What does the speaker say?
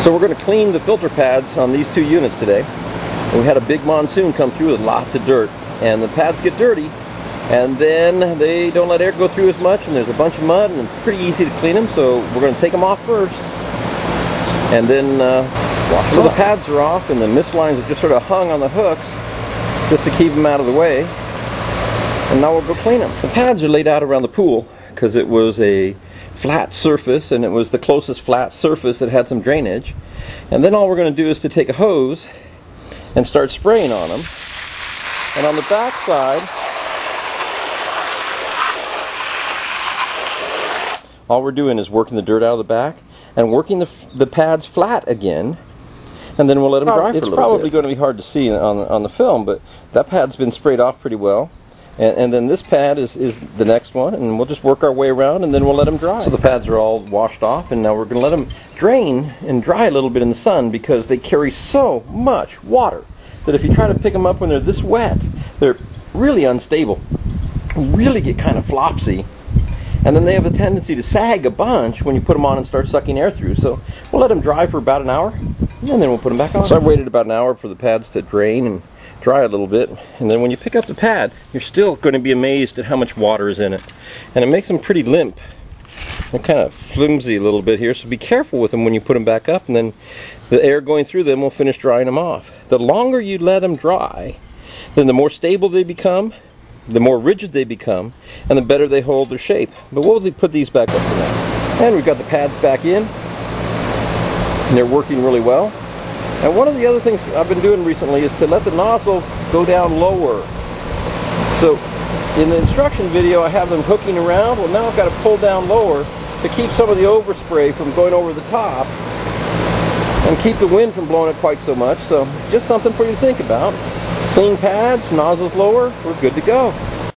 So we're going to clean the filter pads on these two units today. We had a big monsoon come through with lots of dirt, and the pads get dirty, and then they don't let air go through as much, and there's a bunch of mud, and it's pretty easy to clean them. So we're going to take them off first, and then wash them. So the pads are off, and the mist lines are just sort of hung on the hooks just to keep them out of the way. And now we'll go clean them. The pads are laid out around the pool because it was a flat surface, and it was the closest flat surface that had some drainage. And then all we're going to do is to take a hose and start spraying on them. And on the back side, all we're doing is working the dirt out of the back and working the pads flat again, and then we'll let them dry for a little bit. It's probably going to be hard to see on the film, but that pad's been sprayed off pretty well. And then this pad is the next one, and we'll just work our way around, and then we'll let them dry. So the pads are all washed off, and now we're going to let them drain and dry a little bit in the sun, because they carry so much water that if you try to pick them up when they're this wet, they're really unstable, really get kind of flopsy, and then they have a tendency to sag a bunch when you put them on and start sucking air through. So we'll let them dry for about an hour, and then we'll put them back on. So I waited about an hour for the pads to drain and dry a little bit, and then when you pick up the pad, you're still going to be amazed at how much water is in it, and it makes them pretty limp. They're kind of flimsy a little bit here, so be careful with them when you put them back up, and then the air going through them will finish drying them off. The longer you let them dry, then the more stable they become, the more rigid they become, and the better they hold their shape. But we'll put these back up for now. And we've got the pads back in, and they're working really well. And one of the other things I've been doing recently is to let the nozzle go down lower. So in the instruction video I have them hooking around. Well, now I've got to pull down lower to keep some of the overspray from going over the top and keep the wind from blowing it quite so much. So just something for you to think about. Clean pads, nozzles lower, we're good to go.